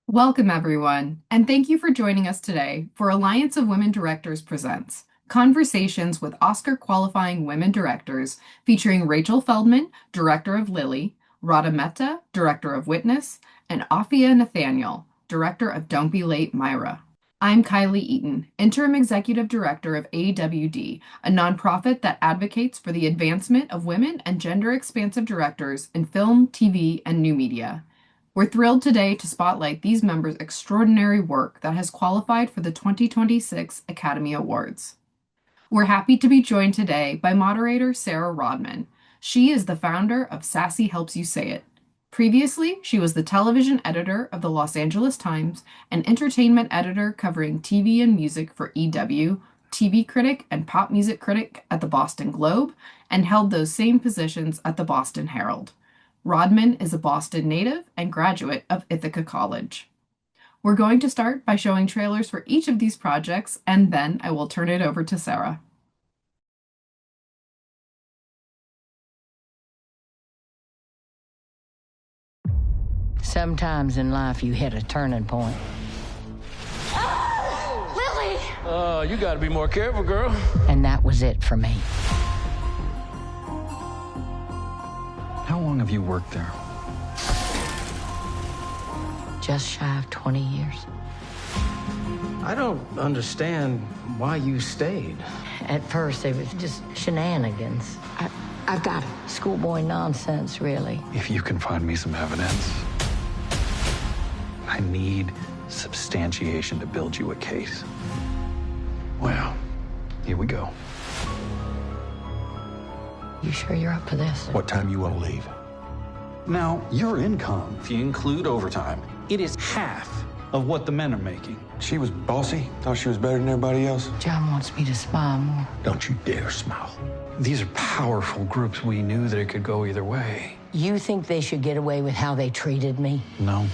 Welcome, everyone, and thank you for joining us today for Alliance of Women Directors Presents Conversations with Oscar Qualifying Women Directors featuring Rachel Feldman, Director of Lilly, Radha Mehta, Director of Witness, and Afia Nathaniel, Director of Don't Be Late, Myra. I'm Kylie Eaton, Interim Executive Director of AWD, a nonprofit that advocates for the advancement of women and gender-expansive directors in film, TV, and new media. We're thrilled today to spotlight these members' extraordinary work that has qualified for the 2026 Academy Awards. We're happy to be joined today by moderator Sarah Rodman. She is the founder of Sassy Helps You Say It. Previously, she was the television editor of the Los Angeles Times and entertainment editor covering TV and music for EW, TV critic and pop music critic at the Boston Globe, and held those same positions at the Boston Herald. Rodman is a Boston native and graduate of Ithaca College. We're going to start by showing trailers for each of these projects, and then I will turn it over to Sarah. Sometimes in life you hit a turning point. Lilly! You gotta be more careful, girl. And that was it for me. How long have you worked there? Just shy of 20 years. I don't understand why you stayed. At first, it was just shenanigans. I've got it. Schoolboy nonsense, really. If you can find me some evidence, I need substantiation to build you a case. Well, here we go. You sure you're up for this? What time you want to leave? Now, your income, if you include overtime, it is half of what the men are making. She was bossy, thought she was better than everybody else. John wants me to smile more. Don't you dare smile. These are powerful groups. We knew that it could go either way. You think they should get away with how they treated me? No.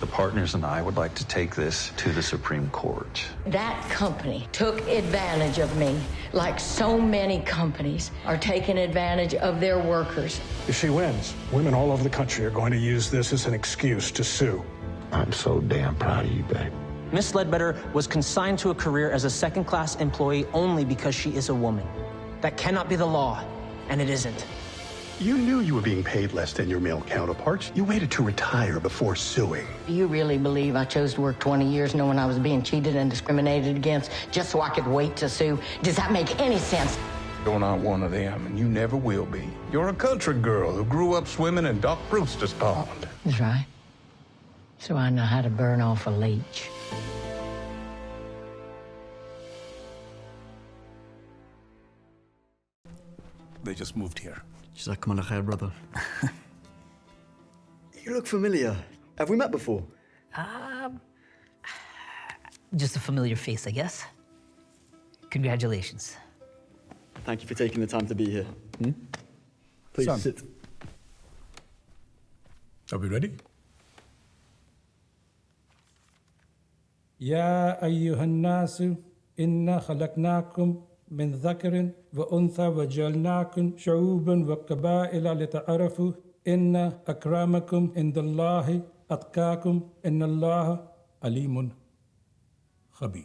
The partners and I would like to take this to the Supreme Court. That company took advantage of me, like so many companies are taking advantage of their workers. If she wins, women all over the country are going to use this as an excuse to sue. I'm so damn proud of you, babe. Miss Ledbetter was consigned to a career as a second-class employee only because she is a woman. That cannot be the law, and it isn't. You knew you were being paid less than your male counterparts. You waited to retire before suing. Do you really believe I chose to work 20 years knowing I was being cheated and discriminated against just so I could wait to sue? Does that make any sense? You're not one of them, and you never will be. You're a country girl who grew up swimming in Doc Brewster's pond. That's right. So I know how to burn off a leech. They just moved here. Jazakum Allah khair, brother. You look familiar. Have we met before? Just a familiar face, I guess. Congratulations. Thank you for taking the time to be here. Please Son. sit. Are we ready? يا أيها الناس إنا خلقناكم من ذكر وأنثى وجعلناكم شعوبا وقبائل لتعارفوا إن أكرمكم عند الله أتقاكم إن الله عليم خبير.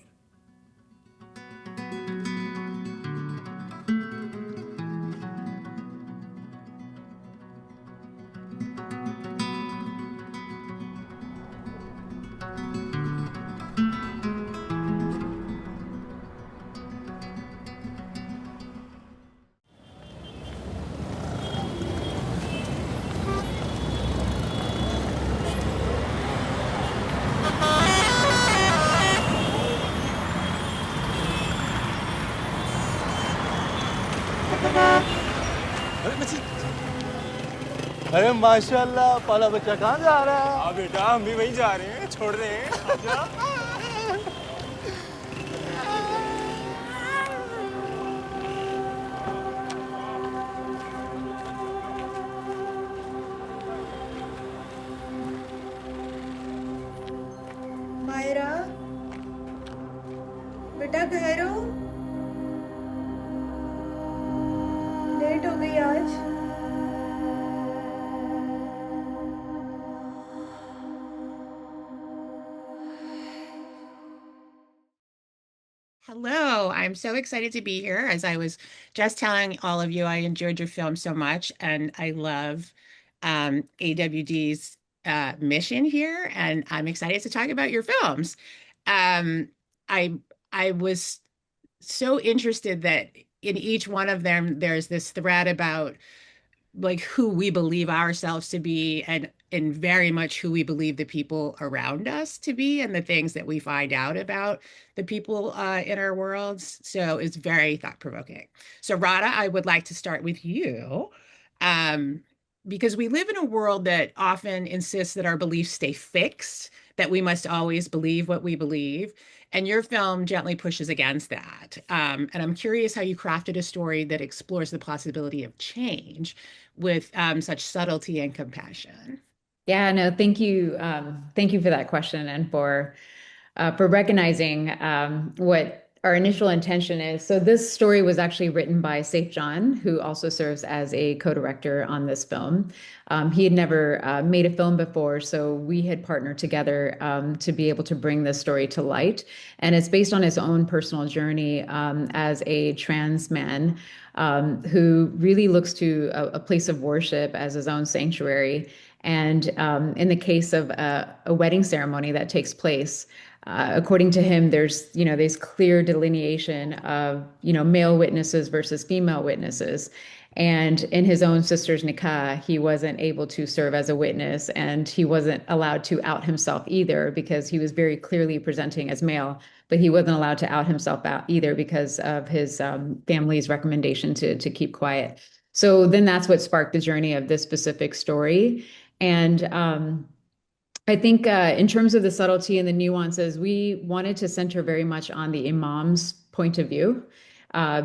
अरे माशाल्लाह पाला बच्चा कहाँ जा रहा है? हाँ बेटा हम भी वहीं जा रहे हैं छोड़ रहे हैं आजा। मायरा बेटा घर हो लेट हो गई आज I'm so excited to be here. As I was just telling all of you, I enjoyed your film so much, and I love AWD's mission here, and I'm excited to talk about your films. Um, I I was so interested that in each one of them, there's this thread about like who we believe ourselves to be and very much who we believe the people around us to be and the things that we find out about the people in our worlds. So it's very thought-provoking. So Radha, I would like to start with you. Um, because we live in a world that often insists that our beliefs stay fixed, that we must always believe what we believe. And your film gently pushes against that. And I'm curious how you crafted a story that explores the possibility of change with such subtlety and compassion. Yeah, no, thank you. Thank you for that question and for recognizing what our initial intention is. So this story was actually written by Saif John, who also serves as a co-director on this film. He had never made a film before, so we had partnered together to be able to bring this story to light. And it's based on his own personal journey as a trans man who really looks to a place of worship as his own sanctuary. And in the case of a wedding ceremony that takes place, according to him, there's, there's clear delineation of, male witnesses versus female witnesses. And in his own sister's nikah, he wasn't able to serve as a witness, and he wasn't allowed to out himself either because he was very clearly presenting as male, but he wasn't allowed to out himself out either because of his family's recommendation to keep quiet. So then that's what sparked the journey of this specific story. And I think in terms of the subtlety and the nuances, we wanted to center very much on the imam's point of view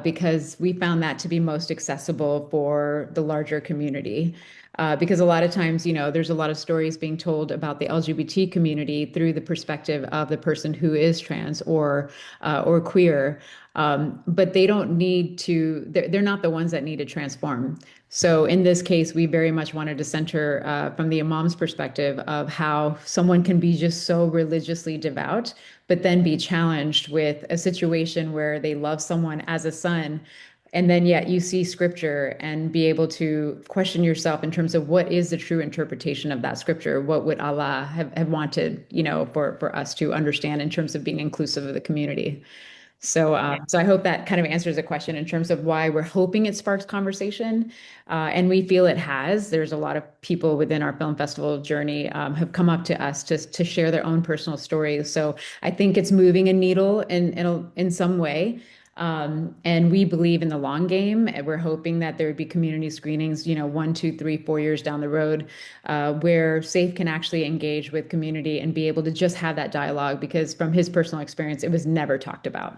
because we found that to be most accessible for the larger community. Because a lot of times, there's a lot of stories being told about the LGBT community through the perspective of the person who is trans or queer, but they don't need to. They're not the ones that need to transform. So in this case, we very much wanted to center from the imam's perspective of how someone can be just so religiously devout, but then be challenged with a situation where they love someone as a son. And then yet you see scripture and be able to question yourself in terms of what is the true interpretation of that scripture? What would Allah have wanted, for us to understand in terms of being inclusive of the community? So I hope that kind of answers the question in terms of why we're hoping it sparks conversation. And we feel it has. There's a lot of people within our film festival journey have come up to us to share their own personal stories. So I think it's moving a needle in some way. And we believe in the long game. And we're hoping that there would be community screenings, 1, 2, 3, 4 years down the road, where Safe can actually engage with community and be able to just have that dialogue, because from his personal experience, it was never talked about.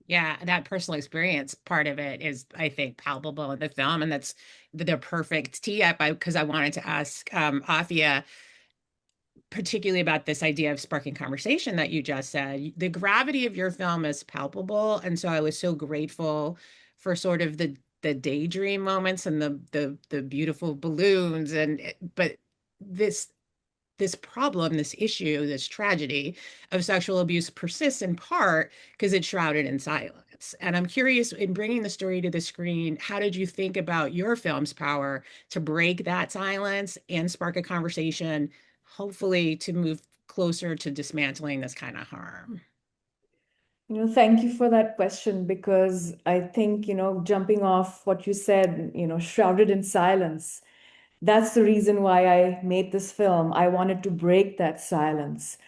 Yeah, that personal experience part of it is, I think, palpable in the film, and that's the perfect tee up. Because I wanted to ask Afia, particularly about this idea of sparking conversation that you just said. The gravity of your film is palpable, and so I was so grateful for sort of the daydream moments and the beautiful balloons, but this problem, this issue, this tragedy of sexual abuse persists in part because it's shrouded in silence. And I'm curious, in bringing the story to the screen, how did you think about your film's power to break that silence and spark a conversation, hopefully to move closer to dismantling this kind of harm? Thank you for that question, because I think, jumping off what you said, shrouded in silence, that's the reason why I made this film. I wanted to break that silence.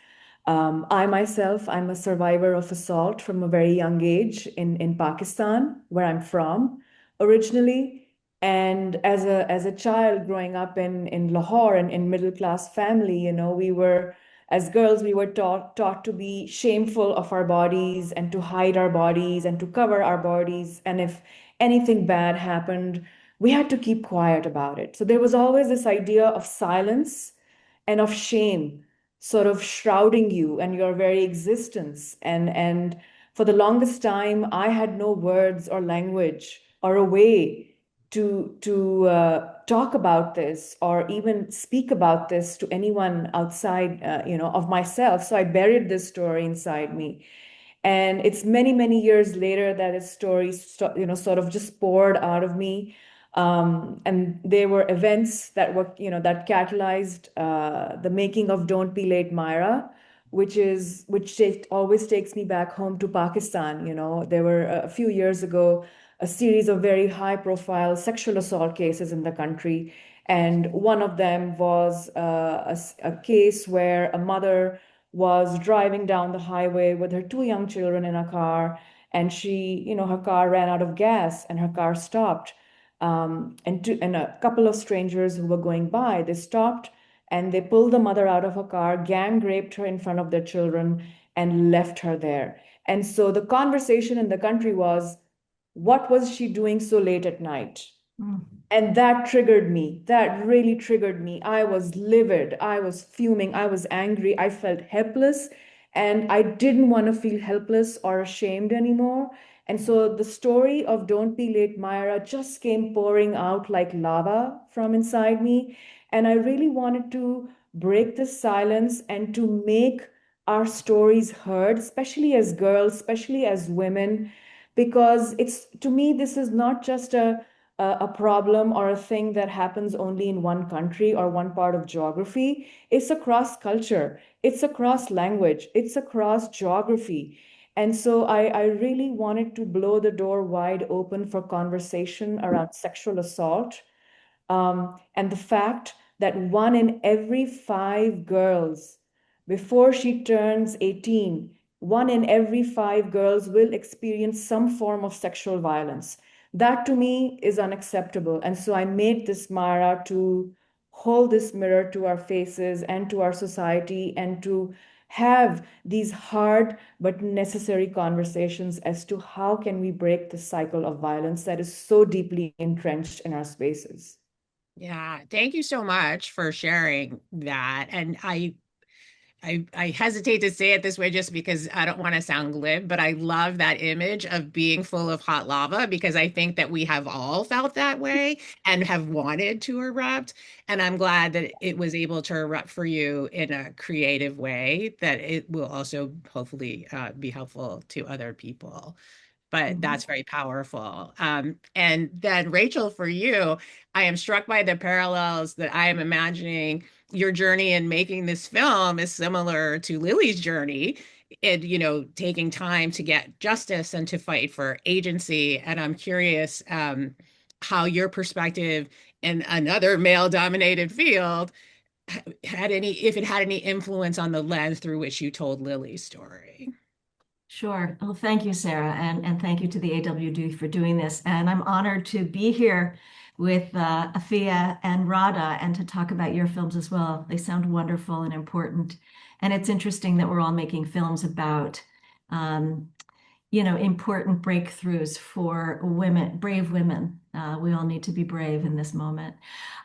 I myself, I'm a survivor of assault from a very young age in Pakistan, where I'm from originally. And as a child growing up in Lahore and in middle class family, as girls, we were taught to be shameful of our bodies and to hide our bodies and to cover our bodies. And if anything bad happened, we had to keep quiet about it. So there was always this idea of silence and of shame sort of shrouding you and your very existence. And for the longest time, I had no words or language or a way to talk about this or even speak about this to anyone outside, of myself. So I buried this story inside me. And it's many, many years later that his story, sort of just poured out of me. And there were events that were, that catalyzed the making of Don't Be Late, Myra, which always takes me back home to Pakistan. There were a few years ago a series of very high-profile sexual assault cases in the country, and one of them was a case where a mother was driving down the highway with her two young children in a car, and her car ran out of gas, and her car stopped. And a couple of strangers who were going by, they stopped and they pulled the mother out of her car, gang raped her in front of their children, and left her there. And so the conversation in the country was, what was she doing so late at night? And that triggered me. That really triggered me. I was livid. I was fuming. I was angry. I felt helpless. And I didn't want to feel helpless or ashamed anymore. And so the story of Don't Be Late, Myra just came pouring out like lava from inside me. And I really wanted to break the silence and to make our stories heard, especially as girls, especially as women, because to me, this is not just a problem or a thing that happens only in one country or one part of geography. It's across culture, it's across language, it's across geography. And so I really wanted to blow the door wide open for conversation around sexual assault. And the fact that 1 in every 5 girls, before she turns 18, 1 in every 5 girls will experience some form of sexual violence. That to me is unacceptable. And so I made this Myra to hold this mirror to our faces and to our society, and to have these hard but necessary conversations as to how can we break the cycle of violence that is so deeply entrenched in our spaces. Yeah, thank you so much for sharing that. And I hesitate to say it this way just because I don't want to sound glib, but I love that image of being full of hot lava, because I think that we have all felt that way and have wanted to erupt. And I'm glad that it was able to erupt for you in a creative way that it will also hopefully be helpful to other people. But that's very powerful. And then, Rachel, for you, I am struck by the parallels that I am imagining your journey in making this film is similar to Lilly's journey in, taking time to get justice and to fight for agency. And I'm curious how your perspective in another male-dominated field if it had any influence on the lens through which you told Lilly's story. Sure. Well, thank you, Sarah, and thank you to the AWD for doing this. And I'm honored to be here with Afia and Radha and to talk about your films as well. They sound wonderful and important. And it's interesting that we're all making films about, important breakthroughs for women, brave women. We all need to be brave in this moment.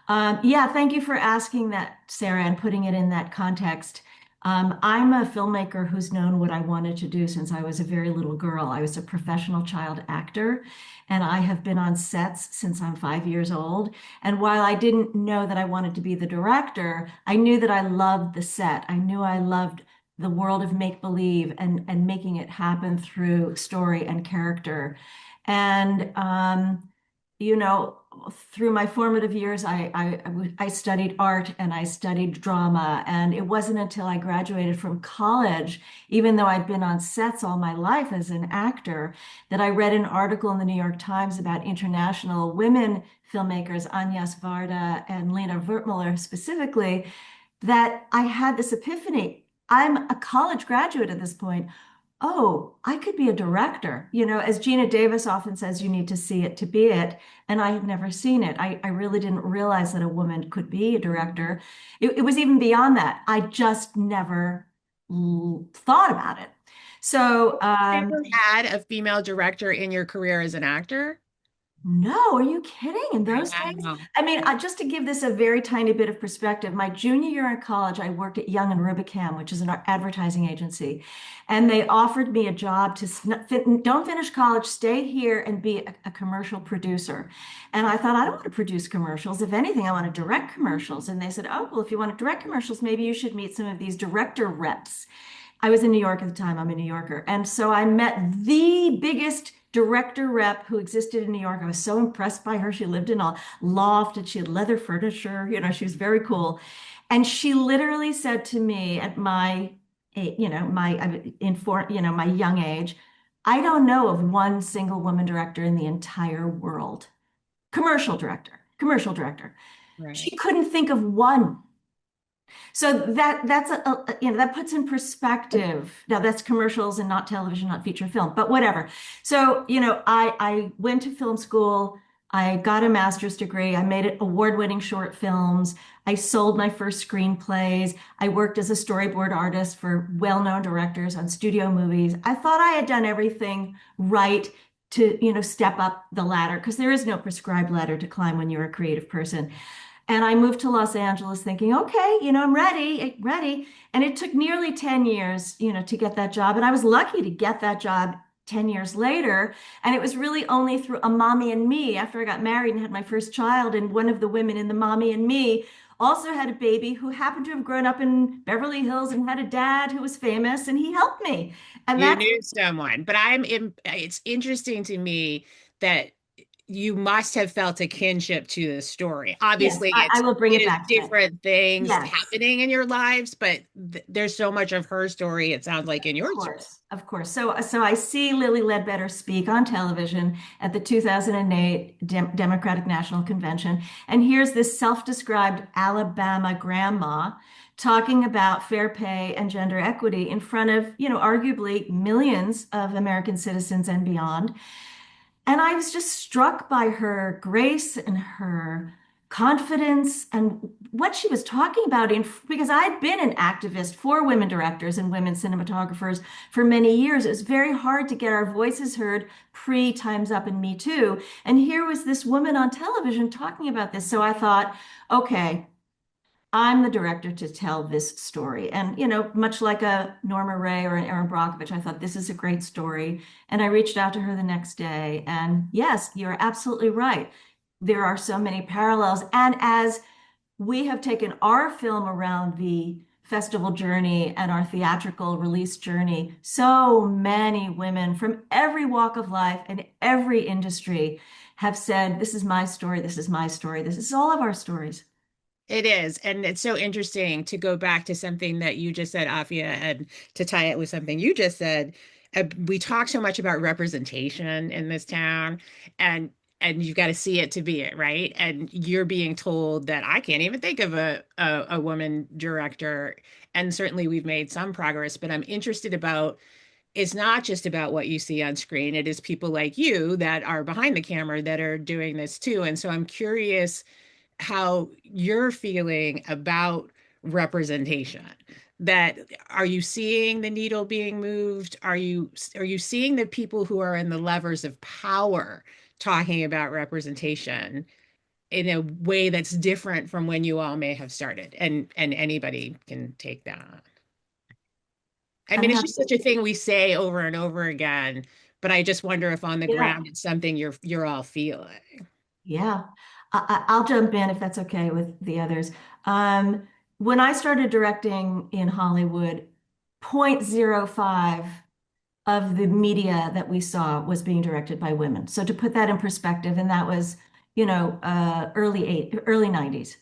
Thank you for asking that, Sarah, and putting it in that context. I'm a filmmaker who's known what I wanted to do since I was a very little girl. I was a professional child actor, and I have been on sets since I'm 5 years old. And while I didn't know that I wanted to be the director, I knew that I loved the set. I knew I loved the world of make-believe and making it happen through story and character. And through my formative years, I studied art and I studied drama. And it wasn't until I graduated from college, even though I'd been on sets all my life as an actor, that I read an article in the New York Times about international women filmmakers, Agnes Varda and Lena Wertmuller specifically, that I had this epiphany. I'm a college graduate at this point. Oh, I could be a director. As Gina Davis often says, you need to see it to be it. And I had never seen it. I really didn't realize that a woman could be a director. It was even beyond that. I just never thought about it. So, you ever had a female director in your career as an actor? No, are you kidding? In those days? I mean, just to give this a very tiny bit of perspective, my junior year in college, I worked at Young and Rubicam, which is an advertising agency. And they offered me a job to don't finish college, stay here and be a commercial producer. And I thought, I don't want to produce commercials. If anything, I want to direct commercials. And they said, oh, well, if you want to direct commercials, maybe you should meet some of these director reps. I was in New York at the time. I'm a New Yorker. And so I met the biggest director rep who existed in New York. I was so impressed by her. She lived in a loft and she had leather furniture. She was very cool. And she literally said to me at my, my young age, I don't know of one single woman director in the entire world. Commercial director, commercial director. Right. She couldn't think of one. So that's that puts in perspective. Now that's commercials and not television, not feature film, but whatever. So, I went to film school. I got a master's degree. I made award-winning short films. I sold my first screenplays. I worked as a storyboard artist for well-known directors on studio movies. I thought I had done everything right to, step up the ladder, because there is no prescribed ladder to climb when you're a creative person. And I moved to Los Angeles thinking, okay, I'm ready. And it took nearly 10 years, to get that job. And I was lucky to get that job 10 years later. And it was really only through a Mommy and Me, after I got married and had my first child. And one of the women in the Mommy and Me also had a baby who happened to have grown up in Beverly Hills and had a dad who was famous, and he helped me. And You knew someone, but it's interesting to me that you must have felt a kinship to the story. Obviously, yes, I will bring it back to different things yes. happening in your lives, but there's so much of her story, it sounds like, in yours. Of course. So I see Lilly Ledbetter speak on television at the 2008 Democratic National Convention. And here's this self-described Alabama grandma talking about fair pay and gender equity in front of, arguably millions of American citizens and beyond. And I was just struck by her grace and her confidence and what she was talking about, because I'd been an activist for women directors and women cinematographers for many years. It was very hard to get our voices heard pre Time's Up and Me Too. And here was this woman on television talking about this. So I thought, okay, I'm the director to tell this story. And, much like a Norma Ray or an Erin Brockovich, I thought this is a great story. And I reached out to her the next day. And yes, you're absolutely right. There are so many parallels. And as we have taken our film around the festival journey and our theatrical release journey, so many women from every walk of life and every industry have said, this is my story, this is my story, this is all of our stories. It is. And it's so interesting to go back to something that you just said, Afia, and to tie it with something you just said. We talk so much about representation in this town, and you've got to see it to be it, right? And you're being told that I can't even think of a woman director. And certainly we've made some progress, but I'm interested about, it's not just about what you see on screen. It is people like you that are behind the camera that are doing this too. And so I'm curious how you're feeling about representation. That, are you seeing the needle being moved? Are you seeing the people who are in the levers of power talking about representation in a way that's different from when you all may have started? And anybody can take that on. I mean, it's just such a thing we say over and over again, but I just wonder if on the ground it's something you're all feeling. Yeah. I'll jump in if that's okay with the others. When I started directing in Hollywood, 0.05 of the media that we saw was being directed by women. So to put that in perspective, and that was, early 90s.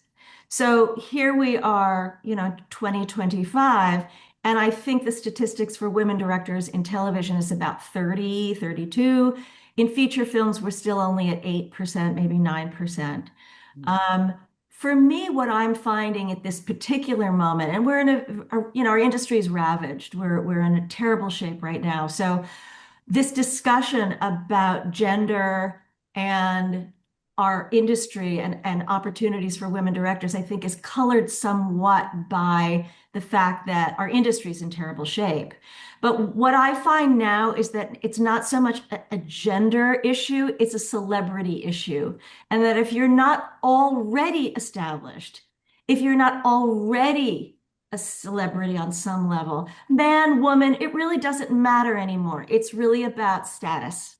So here we are, 2025, and I think the statistics for women directors in television is about 30, 32. In feature films, we're still only at 8%, maybe 9%. For me, what I'm finding at this particular moment, and we're in our industry is ravaged. We're in a terrible shape right now. So this discussion about gender and our industry and opportunities for women directors, I think, is colored somewhat by the fact that our industry is in terrible shape. But what I find now is that it's not so much a gender issue, it's a celebrity issue. And that if you're not already established, if you're not already a celebrity on some level, man, woman, it really doesn't matter anymore. It's really about status.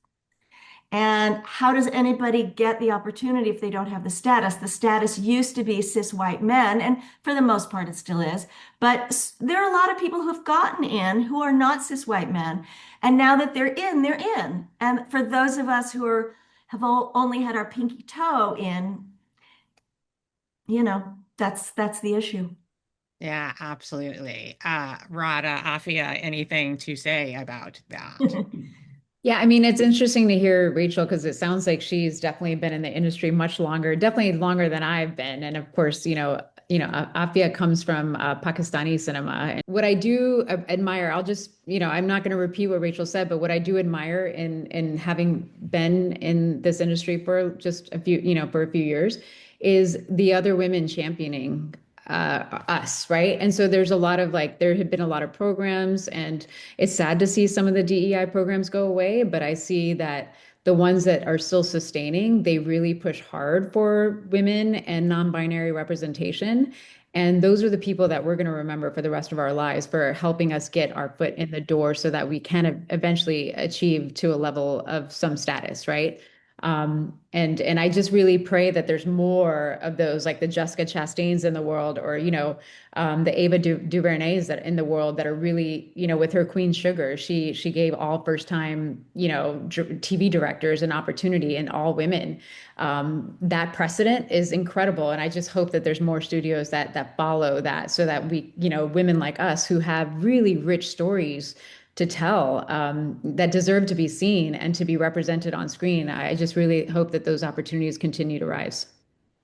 And how does anybody get the opportunity if they don't have the status? The status used to be cis white men, and for the most part it still is. But there are a lot of people who've gotten in who are not cis white men. And now that they're in, they're in. And for those of us who have only had our pinky toe in, that's the issue. Yeah, absolutely. Radha, Afia, anything to say about that? Yeah, I mean, it's interesting to hear Rachel because it sounds like she's definitely been in the industry much longer, definitely longer than I've been. And of course, Afia comes from Pakistani cinema. And what I do admire, I'll just, I'm not going to repeat what Rachel said, but what I do admire in having been in this industry for just a few, for a few years, is the other women championing us, right? And so there's a lot of there have been a lot of programs, and it's sad to see some of the DEI programs go away, but I see that the ones that are still sustaining, they really push hard for women and non-binary representation. And those are the people that we're going to remember for the rest of our lives for helping us get our foot in the door so that we can eventually achieve to a level of some status, right? And I just really pray that there's more of those, like the Jessica Chastains in the world, or the Ava DuVernays that in the world that are really, with her Queen Sugar, she gave all first time TV directors an opportunity, and all women. That precedent is incredible, and I just hope that there's more studios that follow that, so that we, women like us who have really rich stories to tell, that deserve to be seen and to be represented on screen. I just really hope that those opportunities continue to rise.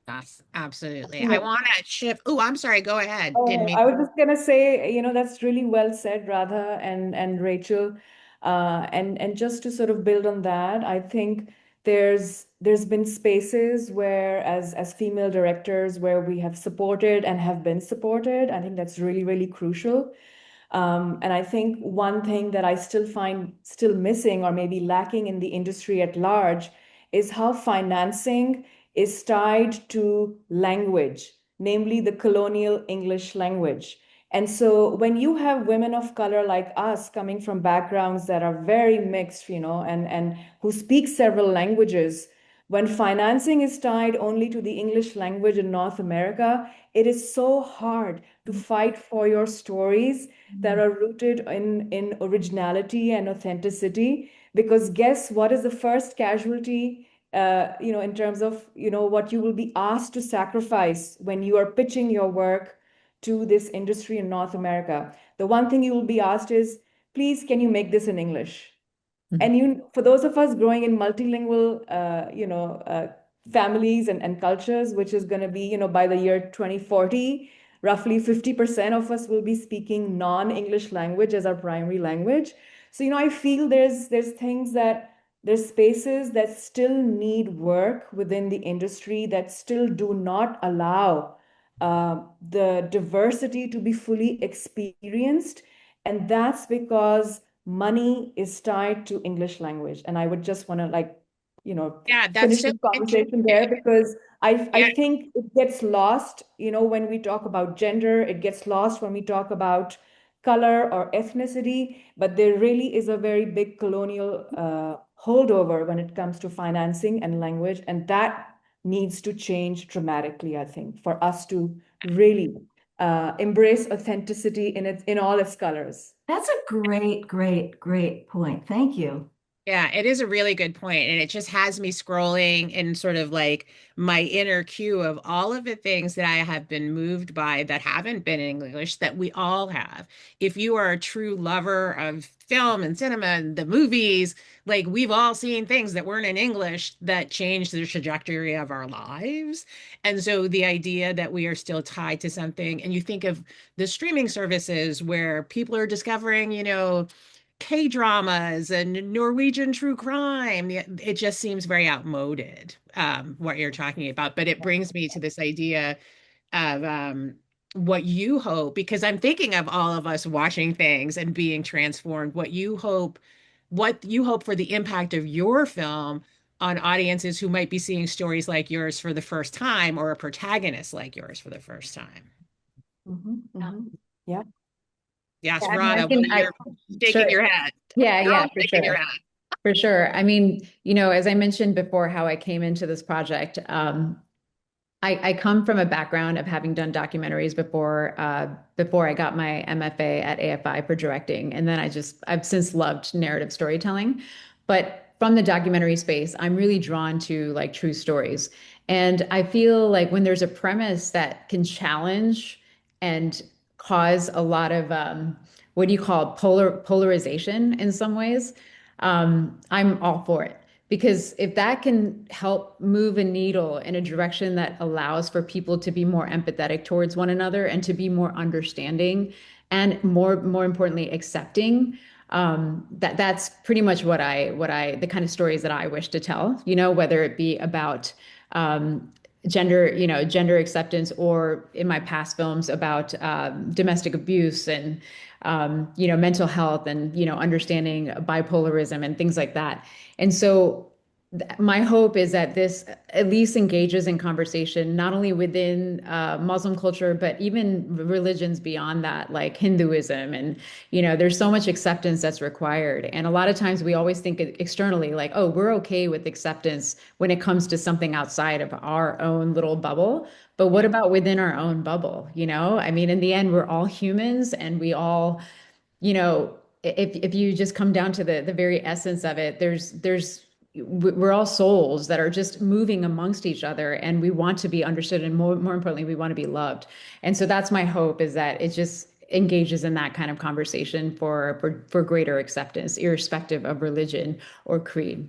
Yes, absolutely. I want to shift. Oh, I'm sorry. Go ahead. Didn't Oh, mean. I was just gonna say, that's really well said, Radha and Rachel. And just to sort of build on that, I think there's been spaces where as female directors where we have supported and have been supported. I think that's really, really crucial. And I think one thing that I still find still missing or maybe lacking in the industry at large is how financing is tied to language, namely the colonial English language. And so when you have women of color like us coming from backgrounds that are very mixed, and who speak several languages, when financing is tied only to the English language in North America, it is so hard to fight for your stories that are rooted in originality and authenticity. Because guess what is the first casualty, in terms of, what you will be asked to sacrifice when you are pitching your work to this industry in North America? The one thing you will be asked is, please, can you make this in English? And for those of us growing in multilingual, families and cultures, which is going to be, by the year 2040, roughly 50% of us will be speaking non-English language as our primary language. So, I feel there's spaces that still need work within the industry that still do not allow the diversity to be fully experienced. And that's because money is tied to English language. And I would just want to Yeah, that's finish so the conversation there, because I think it gets lost, when we talk about gender, it gets lost when we talk about color or ethnicity, but there really is a very big colonial holdover when it comes to financing and language, and that needs to change dramatically, I think, for us to really embrace authenticity in all its colors. That's a great, great, great point. Thank you. Yeah, it is a really good point, and it just has me scrolling in sort of like my inner queue of all of the things that I have been moved by that haven't been in English that we all have. If you are a true lover of film and cinema and the movies, like we've all seen things that weren't in English that changed the trajectory of our lives. And so the idea that we are still tied to something, and you think of the streaming services where people are discovering, K-dramas and Norwegian true crime. It just seems very outmoded, what you're talking about. But it brings me to this idea of what you hope, because I'm thinking of all of us watching things and being transformed, what you hope for the impact of your film on audiences who might be seeing stories like yours for the first time, or a protagonist like yours for the first time. Yeah. Yes, Yeah, I mean, Radha, you're shaking sure. your head. Yeah, You're yeah, all for shaking sure. your head. For sure. I mean, as I mentioned before, how I came into this project, I come from a background of having done documentaries before I got my MFA at AFI for directing. And then I've since loved narrative storytelling. But from the documentary space, I'm really drawn to like true stories. And I feel like when there's a premise that can challenge and cause a lot of what do you call polarization in some ways, I'm all for it. Because if that can help move a needle in a direction that allows for people to be more empathetic towards one another and to be more understanding and more importantly accepting, that's pretty much the kind of stories that I wish to tell, whether it be about gender acceptance, or in my past films about domestic abuse and mental health and understanding bipolarism and things like that. And so my hope is that this at least engages in conversation, not only within Muslim culture, but even religions beyond that, like Hinduism. And, there's so much acceptance that's required. And a lot of times we always think externally, like, oh, we're okay with acceptance when it comes to something outside of our own little bubble. But what about within our own bubble? I mean, in the end, we're all humans and we all, if you just come down to the very essence of it, we're all souls that are just moving amongst each other, and we want to be understood, and more importantly, we want to be loved. And so that's my hope, is that it just engages in that kind of conversation for greater acceptance, irrespective of religion or creed.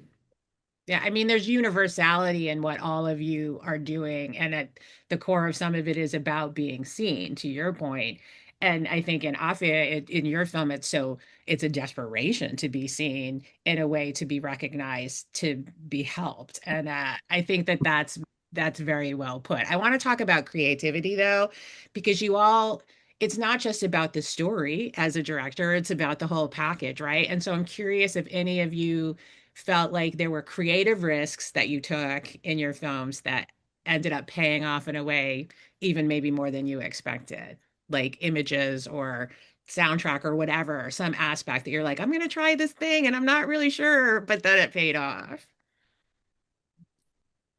Yeah, I mean, there's universality in what all of you are doing, and at the core of some of it is about being seen, to your point. And I think in Afia, in your film, it's a desperation to be seen, in a way to be recognized, to be helped. And I think that's very well put. I want to talk about creativity though, because it's not just about the story as a director, it's about the whole package, right? And so I'm curious if any of you felt like there were creative risks that you took in your films that ended up paying off in a way even maybe more than you expected, like images or soundtrack or whatever, some aspect that you're like, I'm going to try this thing and I'm not really sure, but then it paid off.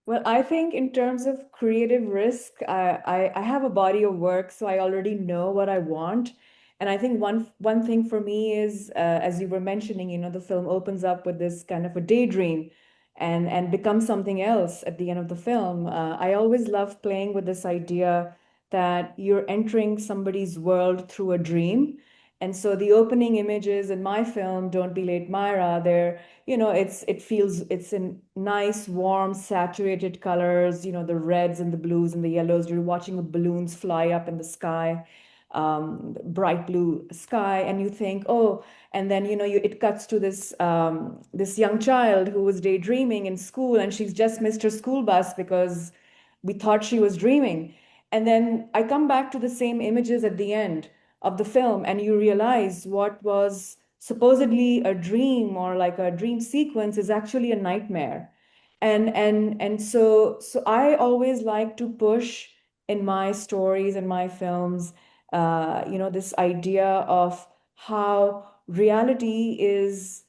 Well, I think in terms of creative risk, I have a body of work, so I already know what I want. And I think one thing for me is, as you were mentioning, the film opens up with this kind of a daydream and becomes something else at the end of the film. I always love playing with this idea that you're entering somebody's world through a dream. And so the opening images in my film, Don't Be Late, Myra, it's in nice, warm, saturated colors, the reds and the blues and the yellows. You're watching balloons fly up in the sky, bright blue sky, and you think, oh, and then it cuts to this young child who was daydreaming in school, and she's just missed her school bus because we thought she was dreaming. And then I come back to the same images at the end of the film, and you realize what was supposedly a dream or like a dream sequence is actually a nightmare. And so I always like to push in my stories and my films, this idea of how reality is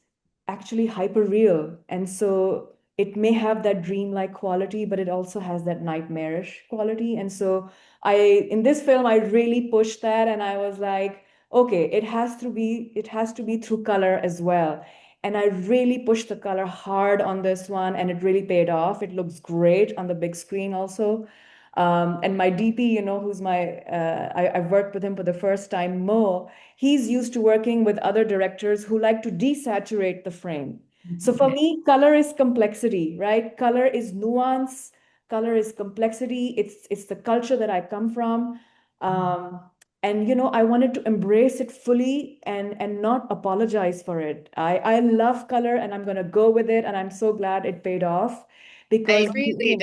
actually hyper real. And so it may have that dreamlike quality, but it also has that nightmarish quality. And so in this film, I really pushed that, and I was like, okay, it has to be through color as well. And I really pushed the color hard on this one, and it really paid off. It looks great on the big screen also. And my DP, who's I've worked with him for the first time, Mo, he's used to working with other directors who like to desaturate the frame. So for me, color is complexity, right? Color is nuance. Color is complexity. It's the culture that I come from. And I wanted to embrace it fully and not apologize for it. I love color, and I'm gonna go with it, and I'm so glad it paid off because It really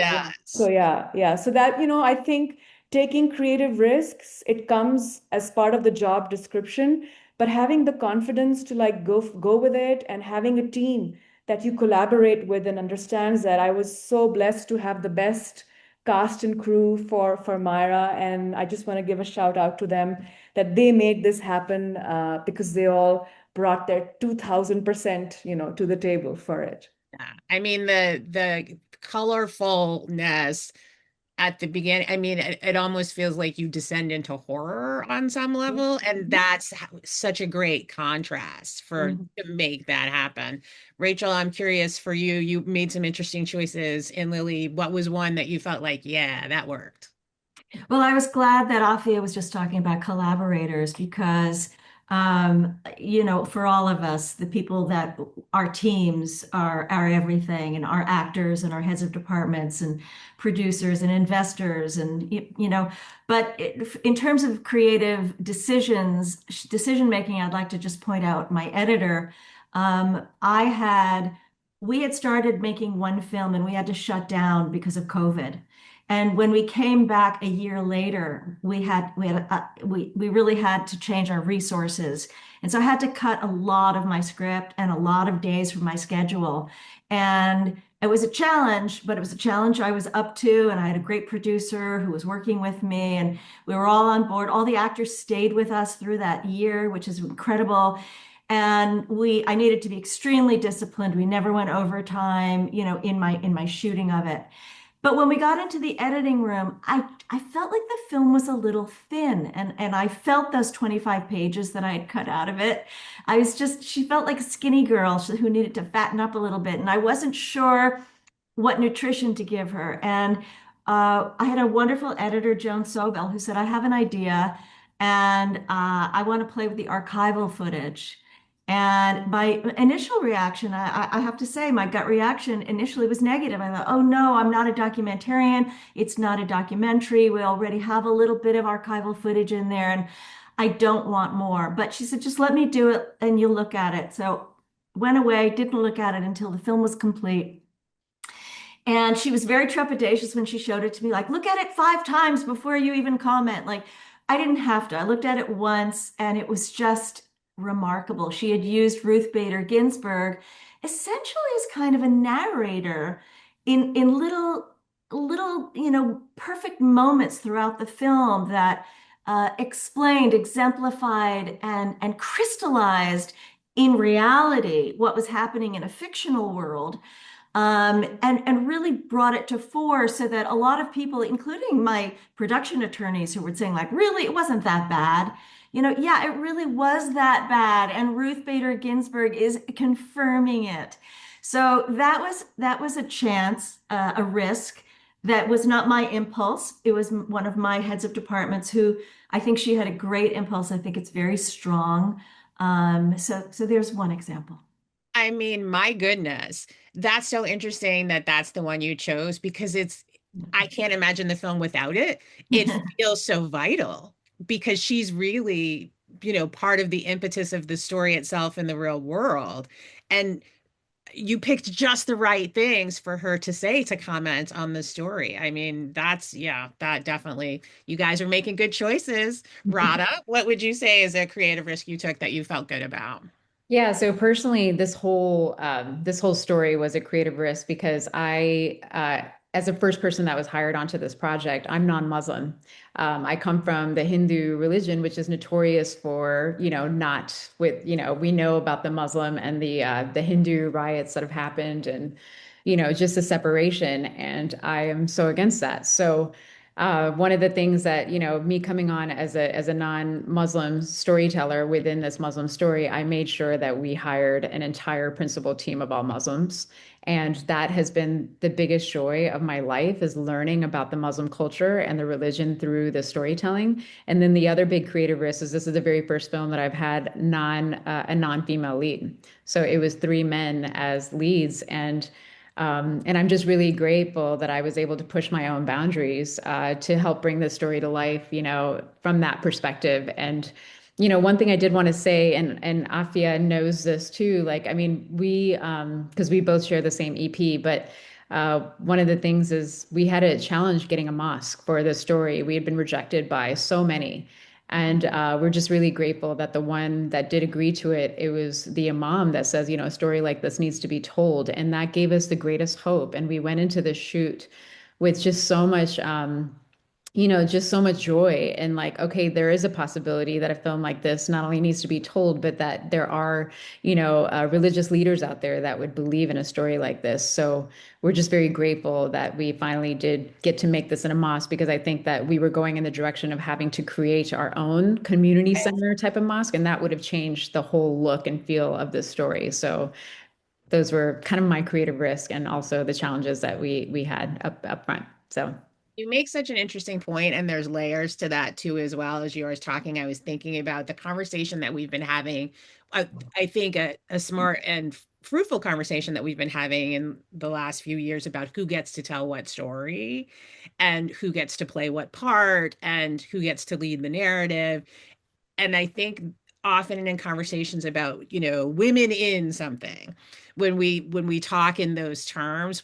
so does. yeah. So that, I think taking creative risks, it comes as part of the job description, but having the confidence to like go with it, and having a team that you collaborate with and understands that. I was so blessed to have the best cast and crew for Myra, and I just want to give a shout out to them that they made this happen, because they all brought their 2000%, to the table for it. Yeah. I mean, the colorfulness at the beginning, I mean, it almost feels like you descend into horror on some level, and that's such a great contrast for to make that happen. Rachel, I'm curious for you. You made some interesting choices in Lilly. What was one that you felt like, yeah, that worked? Well, I was glad that Afia was just talking about collaborators because, for all of us, the people that our teams are everything, and our actors and our heads of departments and producers and investors, and but in terms of creative decision making, I'd like to just point out my editor. We had started making one film and we had to shut down because of COVID. And when we came back a year later, we really had to change our resources. And so I had to cut a lot of my script and a lot of days from my schedule. And it was a challenge, but it was a challenge I was up to. And I had a great producer who was working with me, and we were all on board. All the actors stayed with us through that year, which is incredible. And I needed to be extremely disciplined. We never went overtime, in my shooting of it. But when we got into the editing room, I felt like the film was a little thin, and I felt those 25 pages that I had cut out of it. She felt like a skinny girl who needed to fatten up a little bit, and I wasn't sure what nutrition to give her. And I had a wonderful editor, Joan Sobel, who said, I have an idea, and I want to play with the archival footage. And my initial reaction, I have to say, my gut reaction initially was negative. I thought, oh no, I'm not a documentarian. It's not a documentary. We already have a little bit of archival footage in there, and I don't want more. But she said, just let me do it and you'll look at it. So went away, didn't look at it until the film was complete. And she was very trepidatious when she showed it to me, like, look at it 5 times before you even comment. Like, I didn't have to. I looked at it once and it was just remarkable. She had used Ruth Bader Ginsburg essentially as kind of a narrator in little perfect moments throughout the film that explained, exemplified, and crystallized in reality what was happening in a fictional world. And really brought it to fore so that a lot of people, including my production attorneys, who were saying, like, really, it wasn't that bad. Yeah, it really was that bad. And Ruth Bader Ginsburg is confirming it. So that was a chance, a risk that was not my impulse. It was one of my heads of departments who I think she had a great impulse. I think it's very strong. So there's one example. I mean, my goodness, that's so interesting that that's the one you chose, because I can't imagine the film without it. It feels so vital because she's really, part of the impetus of the story itself in the real world. And you picked just the right things for her to say, to comment on the story. I mean, that definitely, you guys are making good choices. Radha, what would you say is a creative risk you took that you felt good about? Yeah, so personally, this whole story was a creative risk because as a first person that was hired onto this project, I'm non-Muslim. I come from the Hindu religion, which is notorious for, not with, we know about the Muslim and the Hindu riots that have happened, and, just the separation. And I am so against that. So one of the things that, me coming on as a non-Muslim storyteller within this Muslim story, I made sure that we hired an entire principal team of all Muslims. And that has been the biggest joy of my life, is learning about the Muslim culture and the religion through the storytelling. And then the other big creative risk is this is the very first film that I've had a non-female lead. So it was 3 men as leads. And I'm just really grateful that I was able to push my own boundaries to help bring this story to life, from that perspective. And, one thing I did want to say, and Afia knows this too, like, I mean, because we both share the same EP, but one of the things is we had a challenge getting a mosque for this story. We had been rejected by so many. And we're just really grateful that the one that did agree to it, it was the imam that says, a story like this needs to be told. And that gave us the greatest hope. And we went into the shoot with just so much just so much joy and like, okay, there is a possibility that a film like this not only needs to be told, but that there are, religious leaders out there that would believe in a story like this. So we're just very grateful that we finally did get to make this in a mosque because I think that we were going in the direction of having to create our own community center type of mosque, and that would have changed the whole look and feel of this story. So those were kind of my creative risk and also the challenges that we had up front. So. You make such an interesting point, and there's layers to that too, as well. As you were talking, I was thinking about the conversation that we've been having. I think a smart and fruitful conversation that we've been having in the last few years about who gets to tell what story and who gets to play what part and who gets to lead the narrative. And I think often in conversations about, women in something, when we talk in those terms,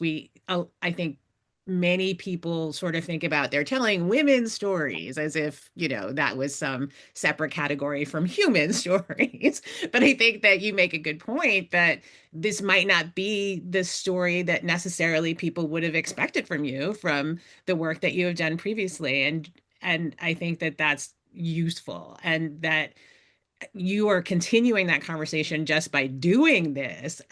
I think many people sort of think about they're telling women's stories as if, that was some separate category from human stories. But I think that you make a good point that this might not be the story that necessarily people would have expected from you from the work that you have done previously. And I think that that's useful, and that you are continuing that conversation just by doing this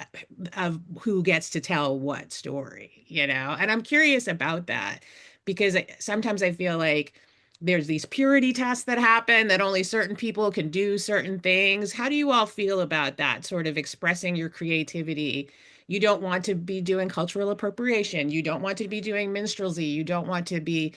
of who gets to tell what story, and I'm curious about that because sometimes I feel like there's these purity tests that happen that only certain people can do certain things. How do you all feel about that sort of expressing your creativity? You don't want to be doing cultural appropriation, you don't want to be doing minstrelsy, you don't want to be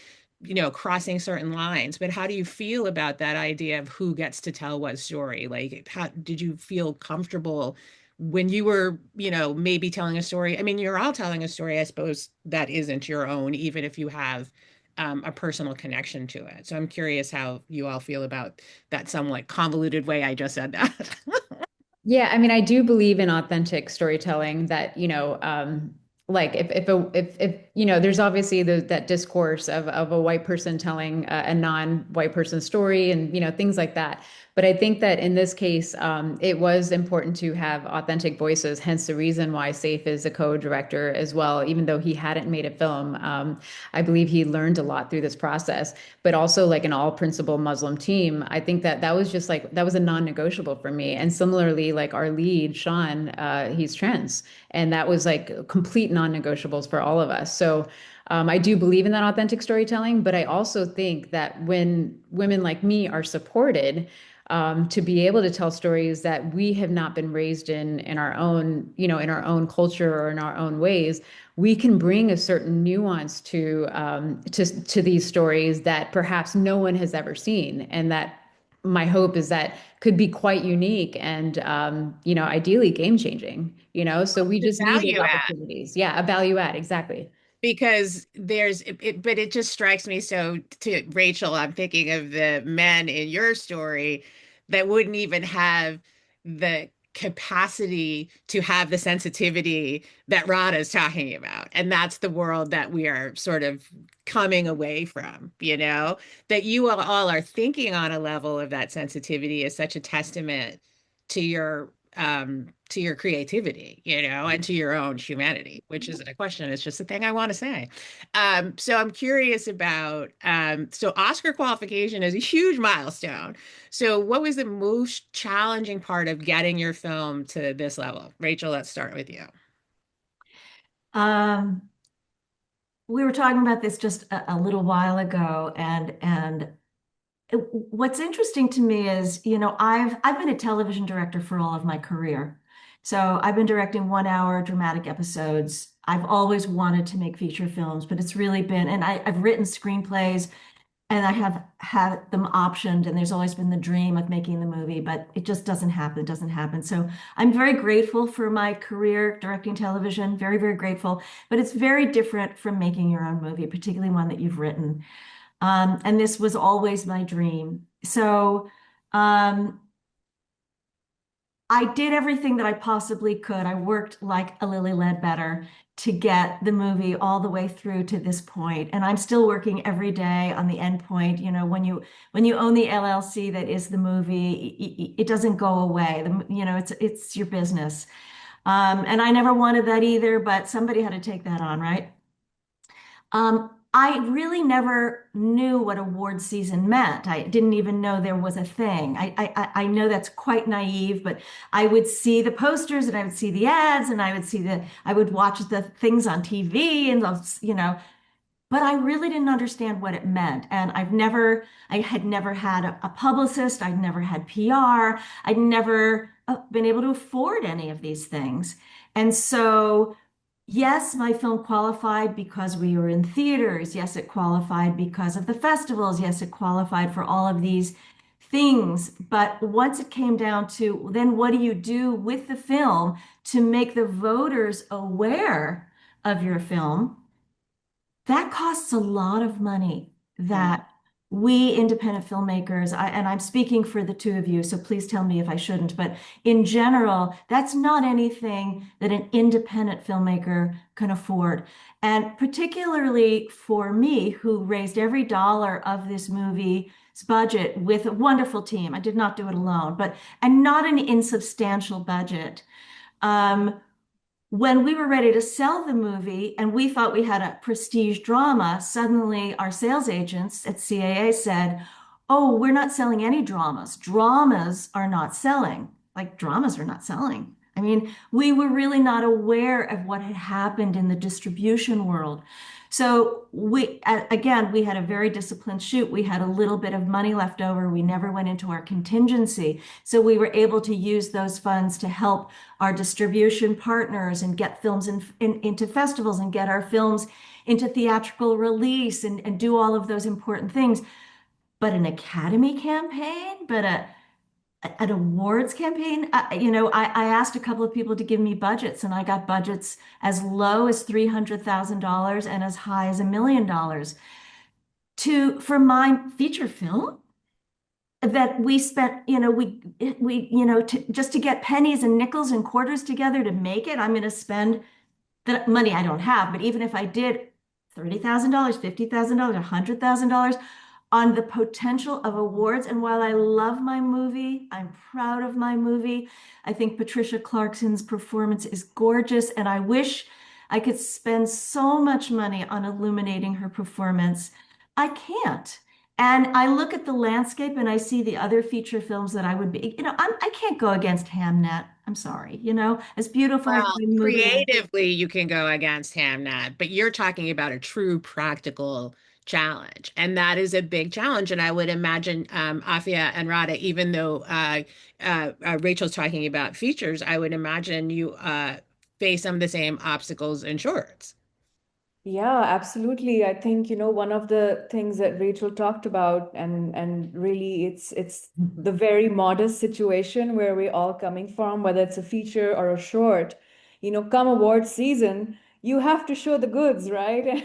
crossing certain lines. But how do you feel about that idea of who gets to tell what story? Like, how did you feel comfortable when you were, maybe telling a story? I mean, you're all telling a story, I suppose, that isn't your own, even if you have a personal connection to it. So I'm curious how you all feel about that somewhat convoluted way I just said that. Yeah, I mean, I do believe in authentic storytelling that, like if there's obviously that discourse of a white person telling a non-white person story and, things like that. But I think that in this case, it was important to have authentic voices, hence the reason why Saif is a co-director as well, even though he hadn't made a film. I believe he learned a lot through this process, but also like an all principal Muslim team. I think that that was just like, that was a non-negotiable for me. And similarly, like our lead, Sean, he's trans. And that was like complete non-negotiables for all of us. So I do believe in that authentic storytelling, but I also think that when women like me are supported, to be able to tell stories that we have not been raised in our own, in our own culture or in our own ways, we can bring a certain nuance to these stories that perhaps no one has ever seen, and that my hope is that could be quite unique and ideally game changing. So we The just need those value add. opportunities. Yeah, a value add, exactly. Because but it just strikes me, so to Rachel, I'm thinking of the men in your story that wouldn't even have the capacity to have the sensitivity that Radha is talking about. And that's the world that we are sort of coming away from, that you all are thinking on a level of that sensitivity is such a testament to your creativity, and to your own humanity, which isn't a question, it's just a thing I want to say. So I'm curious about, so Oscar qualification is a huge milestone. So what was the most challenging part of getting your film to this level? Rachel, let's start with you. We were talking about this just a little while ago, and what's interesting to me is, I've been a television director for all of my career. So I've been directing 1 hour dramatic episodes. I've always wanted to make feature films, but it's really been, and I've written screenplays and I have had them optioned, and there's always been the dream of making the movie, but it just doesn't happen. It doesn't happen. So I'm very grateful for my career directing television, very, very grateful, but it's very different from making your own movie, particularly one that you've written. And this was always my dream. So I did everything that I possibly could. I worked like a Lilly Ledbetter to get the movie all the way through to this point. And I'm still working every day on the end point. When you own the LLC that is the movie, it doesn't go away. It's your business. And I never wanted that either, but somebody had to take that on, right? I really never knew what award season meant. I didn't even know there was a thing. I know that's quite naive, but I would see the posters and I would see the ads and I would watch the things on TV and but I really didn't understand what it meant. And I had never had a publicist. I'd never had PR. I'd never been able to afford any of these things. And so, yes, my film qualified because we were in theaters. Yes, it qualified because of the festivals. Yes, it qualified for all of these things. But once it came down to then what do you do with the film to make the voters aware of your film? That costs a lot of money that we independent filmmakers, and I'm speaking for the two of you, so please tell me if I shouldn't, but in general, that's not anything that an independent filmmaker can afford. And particularly for me, who raised every dollar of this movie's budget with a wonderful team. I did not do it alone, and not an insubstantial budget. When we were ready to sell the movie and we thought we had a prestige drama, suddenly our sales agents at CAA said, "Oh, we're not selling any dramas. Dramas are not selling." Like dramas are not selling. I mean, we were really not aware of what had happened in the distribution world. So again, we had a very disciplined shoot. We had a little bit of money left over. We never went into our contingency. So we were able to use those funds to help our distribution partners and get films into festivals and get our films into theatrical release and do all of those important things. But an Academy campaign, an awards campaign, I asked a couple of people to give me budgets, and I got budgets as low as $300,000 and as high as $1 million for my feature film that we spent, just to get pennies and nickels and quarters together to make it. I'm going to spend the money I don't have, but even if I did $30,000, $50,000, $100,000 on the potential of awards. And while I love my movie, I'm proud of my movie. I think Patricia Clarkson's performance is gorgeous, and I wish I could spend so much money on illuminating her performance. I can't. And I look at the landscape and I see the other feature films that I would be, I can't go against Hamnet. I'm sorry, as beautiful as Well, my movie is. creatively, you can go against Hamnet, but you're talking about a true practical challenge, and that is a big challenge. And I would imagine, Afia and Radha, even though Rachel's talking about features, I would imagine you face some of the same obstacles in shorts. Yeah, absolutely. I think, one of the things that Rachel talked about, and really it's the very modest situation where we're all coming from, whether it's a feature or a short, come award season, you have to show the goods, right?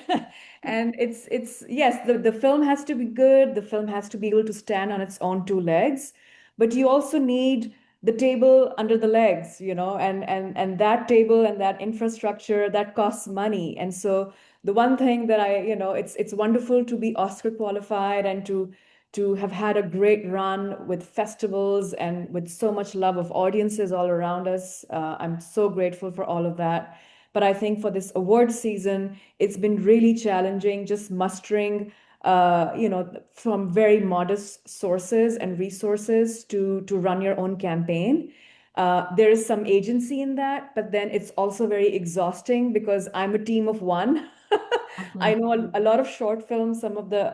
And it's yes, the film has to be good, the film has to be able to stand on its own two legs, but you also need the table under the legs, and that table and that infrastructure that costs money. And so the one thing that it's wonderful to be Oscar qualified and to have had a great run with festivals and with so much love of audiences all around us. I'm so grateful for all of that. But I think for this award season, it's been really challenging just mustering, from very modest sources and resources to run your own campaign. There is some agency in that, but then it's also very exhausting because I'm a team of one. I know a lot of short films, some of the,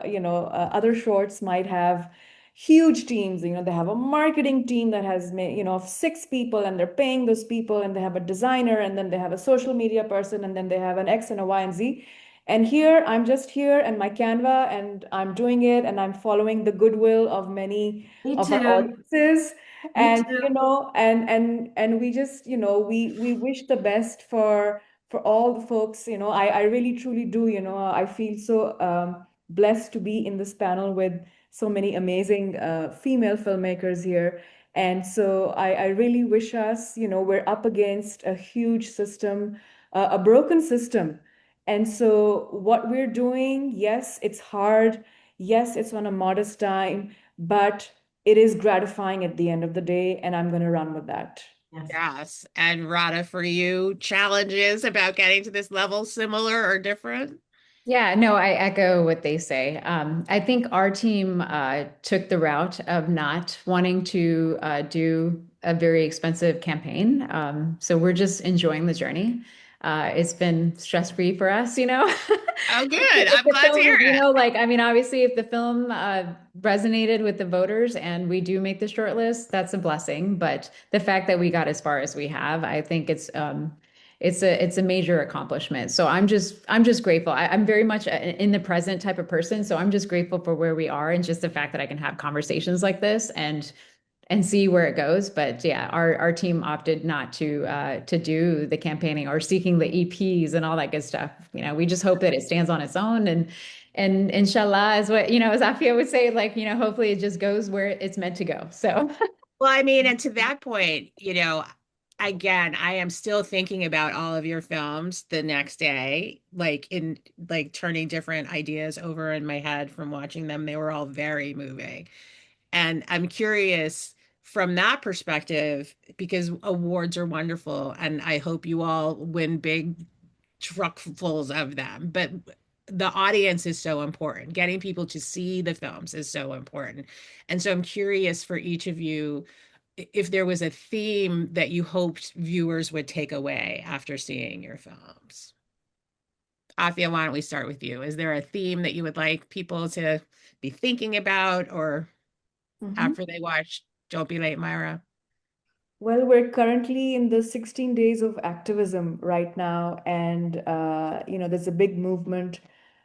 other shorts might have huge teams. They have a marketing team that has, of 6 people, and they're paying those people, and they have a designer, and then they have a social media person, and then they have an X and a Y and Z. And here, I'm just here and my Canva, and I'm doing it, and I'm following the goodwill of many Me of our too. audiences. Me And, too. and we just, we wish the best for all the folks. I really truly do. I feel so blessed to be in this panel with so many amazing female filmmakers here. And so I really wish us, we're up against a huge system, a broken system. And so what we're doing, yes, it's hard. Yes, it's on a modest time, but it is gratifying at the end of the day, and I'm going to run with that. Yes. And Radha, for you, challenges about getting to this level, similar or different? Yeah, no, I echo what they say. I think our team took the route of not wanting to do a very expensive campaign. So we're just enjoying the journey. It's been stress-free for us, you know. Oh, good. If I'm the glad to hear film, you it. know, like, I mean, obviously, if the film resonated with the voters and we do make the short list, that's a blessing. But the fact that we got as far as we have, I think it's a major accomplishment. So I'm just grateful. I'm very much in the present type of person. So I'm just grateful for where we are and just the fact that I can have conversations like this and see where it goes. But yeah, our team opted not to do the campaigning or seeking the EPs and all that good stuff. You know, we just hope that it stands on its own and inshallah is what, you know, as Afia would say, like, you know, hopefully it just goes where it's meant to go. So Well, I mean, and to that point, again, I am still thinking about all of your films the next day, like turning different ideas over in my head from watching them. They were all very moving. And I'm curious from that perspective, because awards are wonderful, and I hope you all win big truckfuls of them. But the audience is so important. Getting people to see the films is so important. And so I'm curious for each of you if there was a theme that you hoped viewers would take away after seeing your films. Afia, why don't we start with you? Is there a theme that you would like people to be thinking about or after they watch Don't Be Late, Myra? Well, we're currently in the 16 days of activism right now, and there's a big movement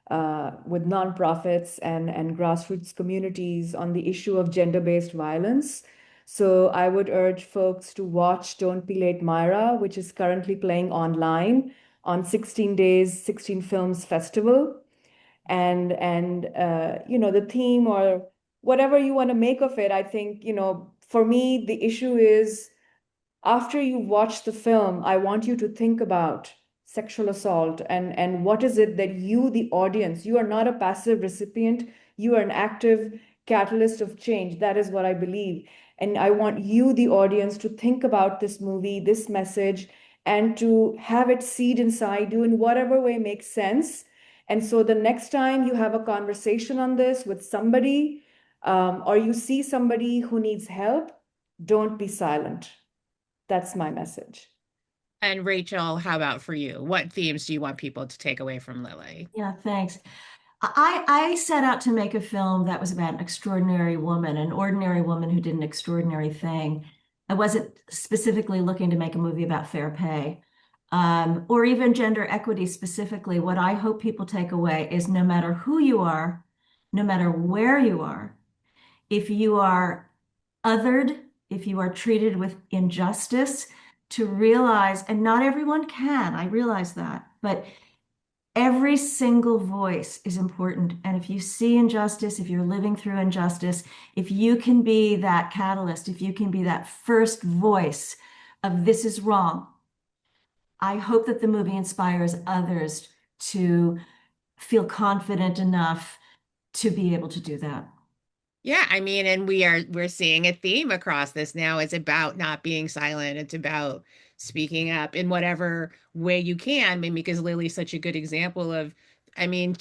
with nonprofits and grassroots communities on the issue of gender-based violence. So I would urge folks to watch Don't Be Late, Myra, which is currently playing online on 16 Days, 16 Films Festival. And the theme or whatever you want to make of it, I think, for me, the issue is after you watch the film, I want you to think about sexual assault and what is it that you, the audience, you are not a passive recipient, you are an active catalyst of change. That is what I believe. And I want you, the audience, to think about this movie, this message, and to have it seed inside you in whatever way makes sense. And so the next time you have a conversation on this with somebody, or you see somebody who needs help, don't be silent. That's my message. And Rachel, how about for you? What themes do you want people to take away from Lilly? Yeah, thanks. I set out to make a film that was about an extraordinary woman, an ordinary woman who did an extraordinary thing. I wasn't specifically looking to make a movie about fair pay, or even gender equity specifically. What I hope people take away is no matter who you are, no matter where you are, if you are othered, if you are treated with injustice, to realize, and not everyone can, I realize that, but every single voice is important. And if you see injustice, if you're living through injustice, if you can be that catalyst, if you can be that first voice of this is wrong, I hope that the movie inspires others to feel confident enough to be able to do that. Yeah, I mean, and we're seeing a theme across this now. It's about not being silent. It's about speaking up in whatever way you can. I mean, because Lily's such a good example of, I mean,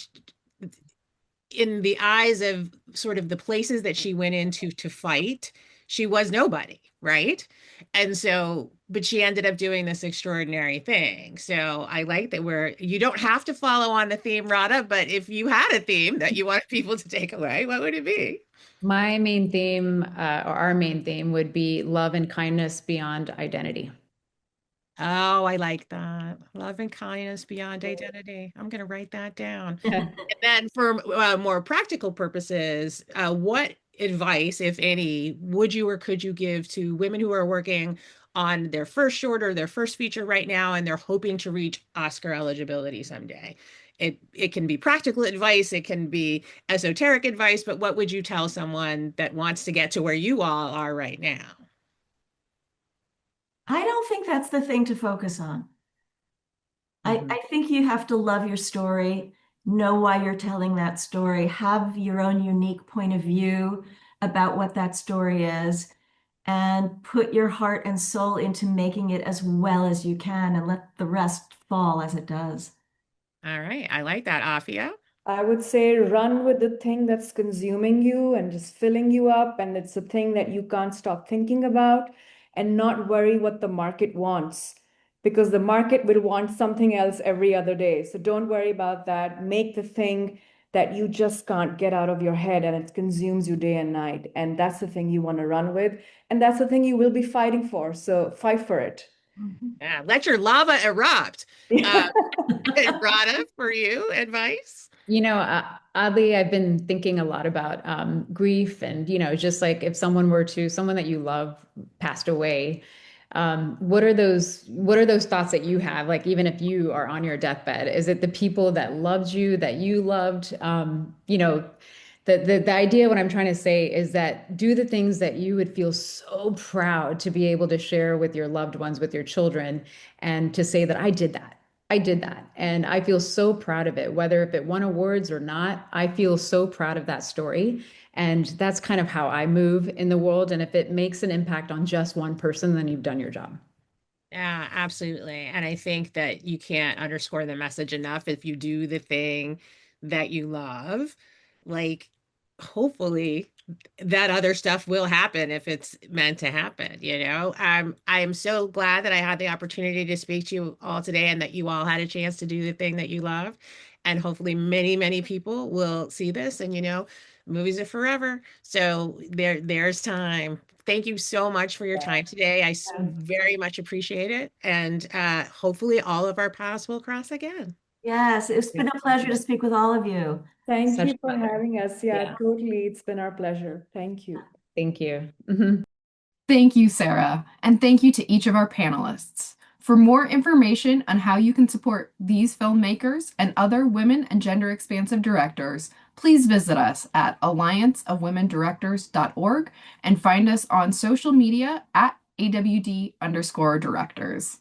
in the eyes of sort of the places that she went into to fight, she was nobody, right? And so, but she ended up doing this extraordinary thing. So I like that you don't have to follow on the theme, Radha, but if you had a theme that you want people to take away, what would it be? my main theme, or our main theme, would be love and kindness beyond identity. Oh, I like that. Love and kindness beyond identity. I'm going to write that down. And then for more practical purposes, what advice, if any, would you or could you give to women who are working on their first short or their first feature right now and they're hoping to reach Oscar eligibility someday? It can be practical advice, it can be esoteric advice, but what would you tell someone that wants to get to where you all are right now? I don't think that's the thing to focus on. I think you have to love your story, know why you're telling that story, have your own unique point of view about what that story is, and put your heart and soul into making it as well as you can and let the rest fall as it does. All right. I like that, Afia. I would say run with the thing that's consuming you and just filling you up, and it's a thing that you can't stop thinking about, and not worry what the market wants, because the market will want something else every other day. So don't worry about that. Make the thing that you just can't get out of your head and it consumes you day and night. And that's the thing you want to run with. And that's the thing you will be fighting for. So fight for it. Yeah, let your lava erupt. Radha, for you, advice? Oddly, I've been thinking a lot about grief and, just like if someone that you love passed away, what are those thoughts that you have? Like, even if you are on your deathbed, is it the people that loved you, that you loved? The idea, what I'm trying to say is that do the things that you would feel so proud to be able to share with your loved ones, with your children, and to say that I did that. I did that. And I feel so proud of it, whether if it won awards or not. I feel so proud of that story. And that's kind of how I move in the world. And if it makes an impact on just one person, then you've done your job. Yeah, absolutely. And I think that you can't underscore the message enough. If you do the thing that you love, like hopefully that other stuff will happen if it's meant to happen, you know? I am so glad that I had the opportunity to speak to you all today and that you all had a chance to do the thing that you love. And hopefully many, many people will see this and movies are forever. So there's time. Thank you so much for your time today. I very much appreciate it. And hopefully all of our paths will cross again. Yes, it's been a pleasure to speak with all of you. Thank Such you a for pleasure. having us. Yeah, Yeah. totally. It's been our pleasure. Thank you. Thank you. Thank you, Sarah, and thank you to each of our panelists. For more information on how you can support these filmmakers and other women and gender expansive directors, please visit us at allianceofwomendirectors.org and find us on social media at AWD_directors.